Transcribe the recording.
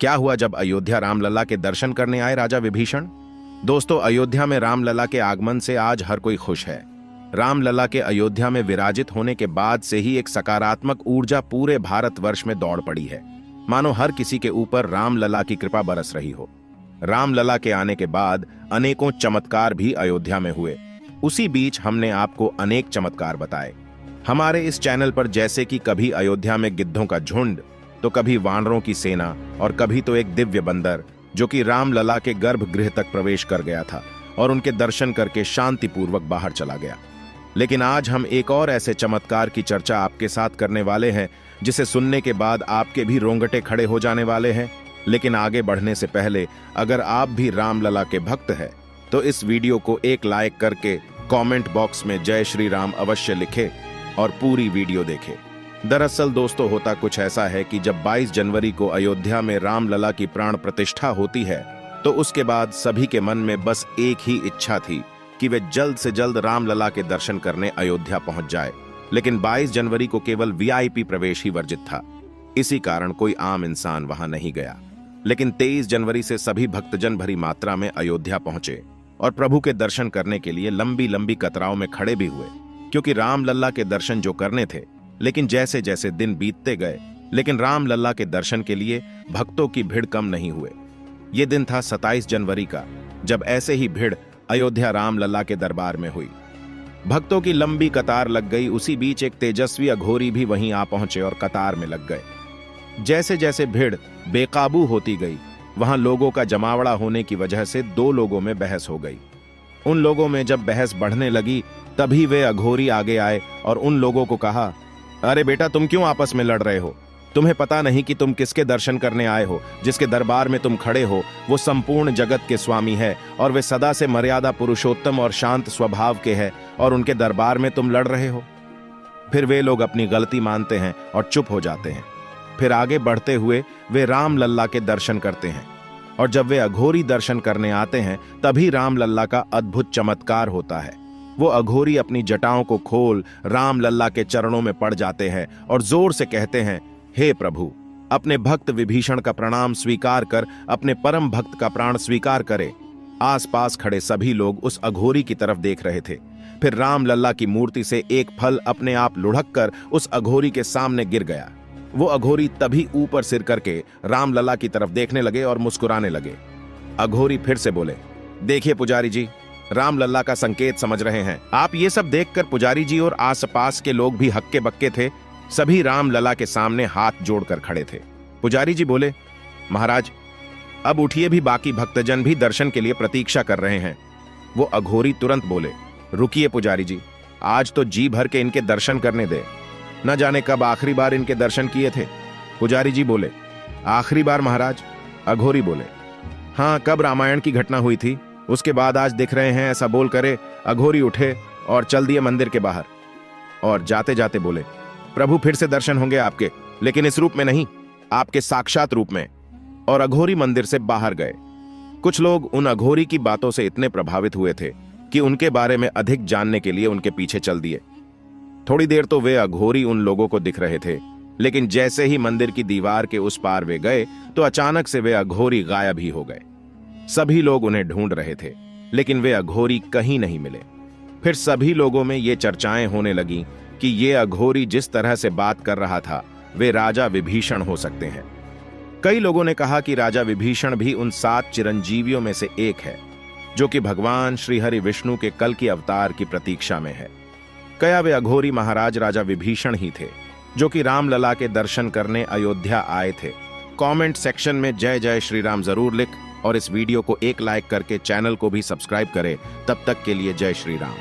क्या हुआ जब अयोध्या रामलला के दर्शन करने आए राजा विभीषण? दोस्तों, अयोध्या में रामलला के आगमन से आज हर कोई खुश है। रामलला के अयोध्या में विराजित होने के बाद से ही एक सकारात्मक ऊर्जा पूरे भारतवर्ष में दौड़ पड़ी है, मानो हर किसी के ऊपर रामलला की कृपा बरस रही हो। रामलला के आने के बाद अनेकों चमत्कार भी अयोध्या में हुए। उसी बीच हमने आपको अनेक चमत्कार बताए हमारे इस चैनल पर, जैसे कि कभी अयोध्या में गिद्धों का झुंड, तो कभी वानरों की सेना और कभी तो एक दिव्य बंदर जो कि रामलला के गर्भगृह तक प्रवेश कर गया था और उनके दर्शन करके शांतिपूर्वक बाहर चला गया। लेकिन आज हम एक और ऐसे चमत्कार की चर्चा आपके साथ करने वाले हैं जिसे सुनने के बाद आपके भी रोंगटे खड़े हो जाने वाले हैं। लेकिन आगे बढ़ने से पहले अगर आप भी रामलला के भक्त हैं तो इस वीडियो को एक लाइक करके कमेंट बॉक्स में जय श्री राम अवश्य लिखें और पूरी वीडियो देखें। दरअसल दोस्तों, होता कुछ ऐसा है कि जब 22 जनवरी को अयोध्या में रामलला की प्राण प्रतिष्ठा होती है तो उसके बाद सभी के मन में बस एक ही इच्छा थी कि वे जल्द से जल्द रामलला के दर्शन करने अयोध्या पहुंच जाए। लेकिन 22 जनवरी को केवल वीआईपी प्रवेश ही वर्जित था, इसी कारण कोई आम इंसान वहां नहीं गया। लेकिन 23 जनवरी से सभी भक्तजन भरी मात्रा में अयोध्या पहुंचे और प्रभु के दर्शन करने के लिए लंबी लंबी कतारों में खड़े भी हुए, क्योंकि रामलला के दर्शन जो करने थे। लेकिन जैसे जैसे दिन बीतते गए, लेकिन रामलला के दर्शन के लिए भक्तों की भीड़ कम नहीं हुए। ये दिन था 27 जनवरी का, जब ऐसे ही भीड़ अयोध्या रामलला के दरबार में हुई। भक्तों की लंबी कतार लग गई। उसी बीच एक तेजस्वी अघोरी भी वहीं आ पहुंचे और कतार में लग गए। जैसे जैसे भीड़ बेकाबू होती गई, वहां लोगों का जमावड़ा होने की वजह से 2 लोगों में बहस हो गई। उन लोगों में जब बहस बढ़ने लगी तभी वे अघोरी आगे आए और उन लोगों को कहा, अरे बेटा, तुम क्यों आपस में लड़ रहे हो? तुम्हें पता नहीं कि तुम किसके दर्शन करने आए हो? जिसके दरबार में तुम खड़े हो वो संपूर्ण जगत के स्वामी है और वे सदा से मर्यादा पुरुषोत्तम और शांत स्वभाव के हैं, और उनके दरबार में तुम लड़ रहे हो। फिर वे लोग अपनी गलती मानते हैं और चुप हो जाते हैं। फिर आगे बढ़ते हुए वे रामलला के दर्शन करते हैं, और जब वे अघोरी दर्शन करने आते हैं तभी रामलला का अद्भुत चमत्कार होता है। वो अघोरी अपनी जटाओं को खोल रामलला के चरणों में पड़ जाते हैं और जोर से कहते हैं, हे प्रभु, अपने भक्त विभीषण का प्रणाम स्वीकार कर अपने परम भक्त का प्राण स्वीकार करे। आसपास खड़े सभी लोग उस अघोरी की तरफ देख रहे थे। फिर रामलला की मूर्ति से एक फल अपने आप लुढ़क कर उस अघोरी के सामने गिर गया। वो अघोरी तभी ऊपर सिर करके रामलला की तरफ देखने लगे और मुस्कुराने लगे। अघोरी फिर से बोले, देखिए पुजारी जी, रामलला का संकेत समझ रहे हैं आप। ये सब देखकर पुजारी जी और आसपास के लोग भी हक्के बक्के थे। सभी रामलला के सामने हाथ जोड़कर खड़े थे। पुजारी जी बोले, महाराज अब उठिए, भी बाकी भक्तजन भी दर्शन के लिए प्रतीक्षा कर रहे हैं। वो अघोरी तुरंत बोले, रुकिए पुजारी जी, आज तो जी भर के इनके दर्शन करने दे। न जाने कब आखिरी बार इनके दर्शन किए थे। पुजारी जी बोले, आखिरी बार महाराज? अघोरी बोले, हाँ, कब रामायण की घटना हुई थी उसके बाद आज दिख रहे हैं। ऐसा बोल करे अघोरी उठे और चल दिए मंदिर के बाहर, और जाते जाते बोले, प्रभु फिर से दर्शन होंगे आपके, लेकिन इस रूप में नहीं, आपके साक्षात रूप में। और अघोरी मंदिर से बाहर गए। कुछ लोग उन अघोरी की बातों से इतने प्रभावित हुए थे कि उनके बारे में अधिक जानने के लिए उनके पीछे चल दिए। थोड़ी देर तो वे अघोरी उन लोगों को दिख रहे थे, लेकिन जैसे ही मंदिर की दीवार के उस पार वे गए तो अचानक से वे अघोरी गायब ही हो गए। सभी लोग उन्हें ढूंढ रहे थे, लेकिन वे अघोरी कहीं नहीं मिले। फिर सभी लोगों में ये चर्चाएं होने लगी कि ये अघोरी जिस तरह से बात कर रहा था वे राजा विभीषण हो सकते हैं। कई लोगों ने कहा कि राजा विभीषण भी उन 7 चिरंजीवियों में से एक है, जो कि भगवान श्री हरि विष्णु के कल की अवतार की प्रतीक्षा में है। क्या वे अघोरी महाराज राजा विभीषण ही थे, जो कि रामलला के दर्शन करने अयोध्या आए थे? कमेंट सेक्शन में जय जय श्री राम जरूर लिख और इस वीडियो को एक लाइक करके चैनल को भी सब्सक्राइब करें। तब तक के लिए जय श्री राम।